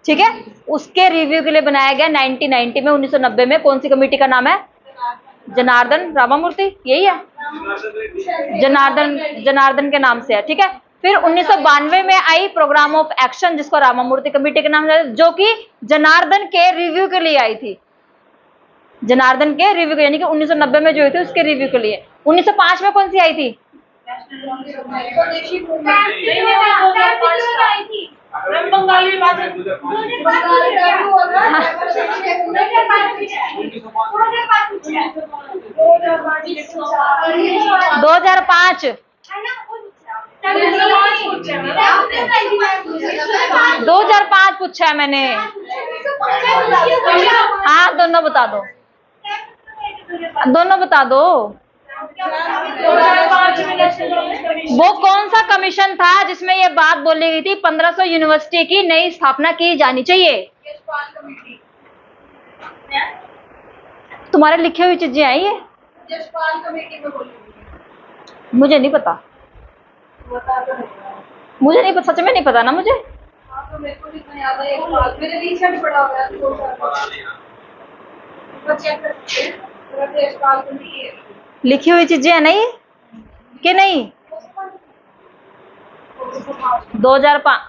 ठीक है। उसके रिव्यू के लिए बनाया गया 1990 में, 1990 में। कौन सी कमेटी का नाम है? जनार्दन रामामूर्ति, यही है, जनार्दन के नाम से है, ठीक है। फिर 1992 में आई प्रोग्राम ऑफ एक्शन, जिसको रामामूर्ति कमेटी के नाम से, जो कि जनार्दन के रिव्यू के लिए आई थी। जनार्दन के रिव्यू के, यानी कि 1990 में जो हुई थी उसके रिव्यू के लिए। 1905 में कौन सी आई थी? स्वदेशी मूवमेंट बंगाली बात 2005 2005 पूछा है मैंने। हाँ, दोनों बता दो, दोनों बता दो। वो कौन सा कमीशन था जिसमें ये बात बोली गई थी 1500 यूनिवर्सिटी की नई स्थापना की जानी चाहिए? तुम्हारे लिखे हुई चीजें आई है? यशपाल कमेटी में बोली हुई है। मुझे नहीं पता, मुझे नहीं पता, सच में नहीं पता ना मुझे। हाँ, तो मेरे को भी इतना याद है, एक बात मेरे रिसेंट पढ़ा हुआ है, 2 साल चेक कर सकते हैं। तो यशपाल कमेटी है। लिखी हुई चीजें है नहीं कि नहीं? 2005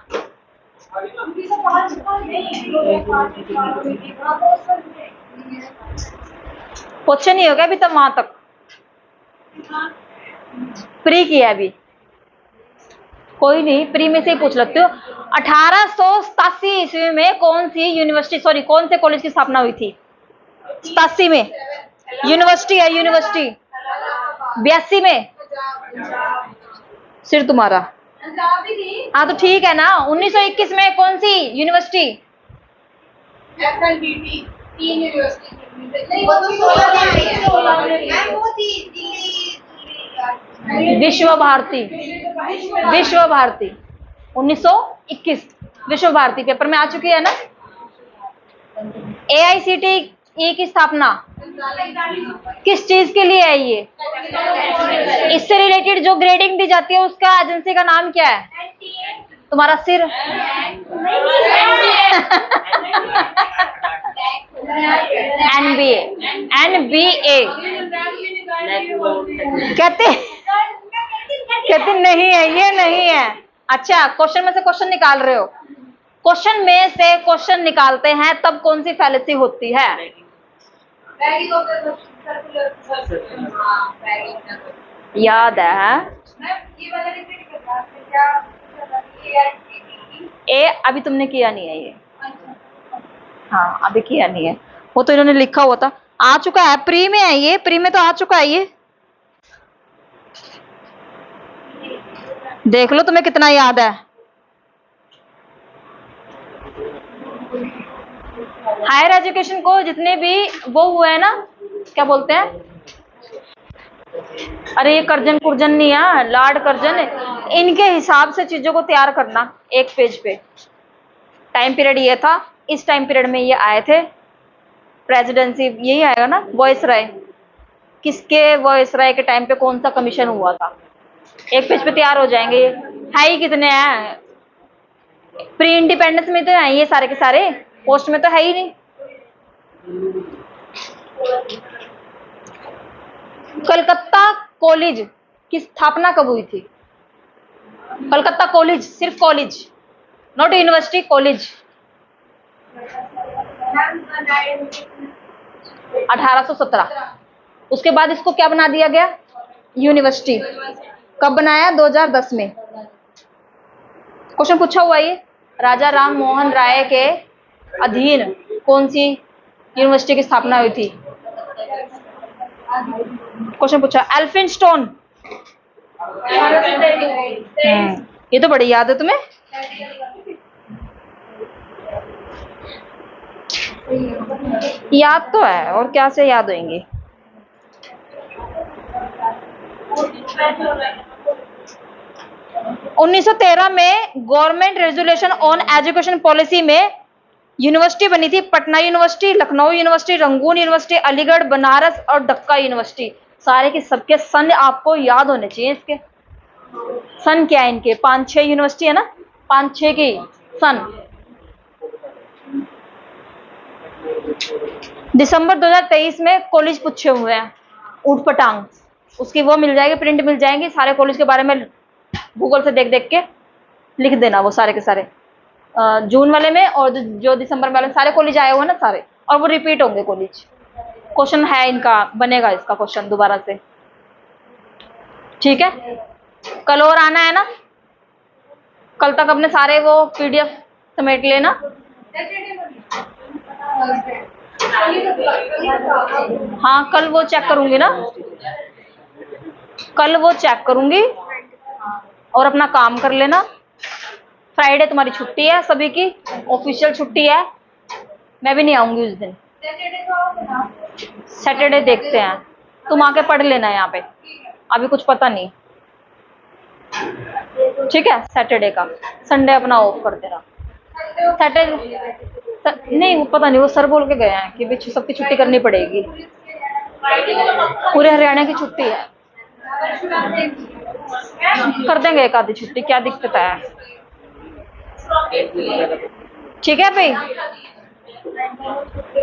क्वेश्चन नहीं हो गया अभी तक वहां तक। प्री किया अभी, कोई नहीं, प्री में से ही पूछ लगते हो। 1887 ईस्वी में कौन सी यूनिवर्सिटी, सॉरी कौन से कॉलेज की स्थापना हुई थी? 87 में यूनिवर्सिटी है, यूनिवर्सिटी। 82 में सिर तुम्हारा। हाँ तो ठीक है ना। 1921 में कौन सी यूनिवर्सिटी? FLBT 3 यूनिवर्सिटी नहीं, वो तो 16 में आई है। वो थी विश्व भारती, विश्व भारती 1921 विश्व भारती पेपर में आ चुकी है ना। AICTE की स्थापना किस चीज के लिए है? ये इससे रिलेटेड जो ग्रेडिंग दी जाती है उसका एजेंसी का नाम क्या है? तुम्हारा सिर। NBA कहते नहीं है, ये नहीं है। अच्छा, क्वेश्चन में से क्वेश्चन निकाल रहे हो। क्वेश्चन में से क्वेश्चन निकालते हैं तब कौन सी फैलेसी होती है? याद है? ए अभी तुमने किया नहीं है ये। हाँ, अभी किया नहीं है, वो तो इन्होंने लिखा हुआ था। आ चुका है, प्री में है ये, प्री में तो आ चुका है ये। देख लो तुम्हें कितना याद है। हायर एजुकेशन को जितने भी वो हुए हैं ना, क्या बोलते हैं, अरे ये कर्जन कुर्जन नहीं है, लॉर्ड कर्जन, इनके हिसाब से चीजों को तैयार करना एक पेज पे। टाइम पीरियड ये था, इस टाइम पीरियड में ये आए थे। प्रेसिडेंसी यही आएगा ना, वॉइसराय, किसके वॉइसराय के टाइम पे कौन सा कमीशन हुआ था, एक पेज पे तैयार हो जाएंगे। है ही कितने हैं, प्री इंडिपेंडेंस में तो है ये सारे के सारे, पोस्ट में तो है ही नहीं। कलकत्ता कॉलेज की स्थापना कब हुई थी? कलकत्ता कॉलेज, सिर्फ कॉलेज, नॉट यूनिवर्सिटी, कॉलेज। 1817। उसके बाद इसको क्या बना दिया गया? यूनिवर्सिटी। कब बनाया? 2010 में। क्वेश्चन पूछा हुआ ये, राजा राम मोहन राय के अधीन कौन सी यूनिवर्सिटी की स्थापना हुई थी? क्वेश्चन पूछा। एल्फिंस्टोन, ये तो बड़ी याद है तुम्हें। याद तो है, और क्या से याद होंगे। उन्नीस 1913 में government resolution on education policy में यूनिवर्सिटी बनी थी। Patna university, Lucknow university, Rangoon university, Aligarh, Banaras और ढक्का यूनिवर्सिटी। सारे के सबके सन आपको याद होने चाहिए। इसके सन क्या है इनके? 5-6 यूनिवर्सिटी है ना, 5-6 की सन। दिसंबर 2023 में कॉलेज पूछे हुए हैं, ऊट पटांग, उसकी वो मिल जाएगी, प्रिंट मिल जाएंगी, सारे कॉलेज के बारे में गूगल से देख देख के लिख देना वो सारे के सारे। जून वाले में और जो दिसंबर वाले सारे कॉलेज आए हुए हैं ना सारे, और वो रिपीट होंगे कॉलेज। क्वेश्चन है इनका, बनेगा इसका क्वेश्चन दोबारा से, ठीक है। कल और आना है ना, कल तक अपने सारे वो पीडीएफ समेट लेना। हाँ कल वो चेक करूंगी ना, कल वो चेक करूंगी और अपना काम कर लेना। फ्राइडे तुम्हारी छुट्टी है सभी की, ऑफिशियल छुट्टी है, मैं भी नहीं आऊंगी उस दिन। सैटरडे देखते हैं, तुम आके पढ़ लेना यहाँ पे, अभी कुछ पता नहीं, ठीक है। सैटरडे का, संडे अपना ऑफ कर देना। सैटरडे नहीं, वो पता नहीं, वो सर बोल के गए हैं कि भाई सबकी छुट्टी करनी पड़ेगी, पूरे हरियाणा की छुट्टी है। कर देंगे एक आधी छुट्टी, क्या दिक्कत है, ठीक है भाई,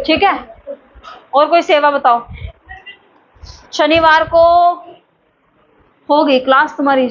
ठीक है। और कोई सेवा बताओ। शनिवार को होगी क्लास तुम्हारी,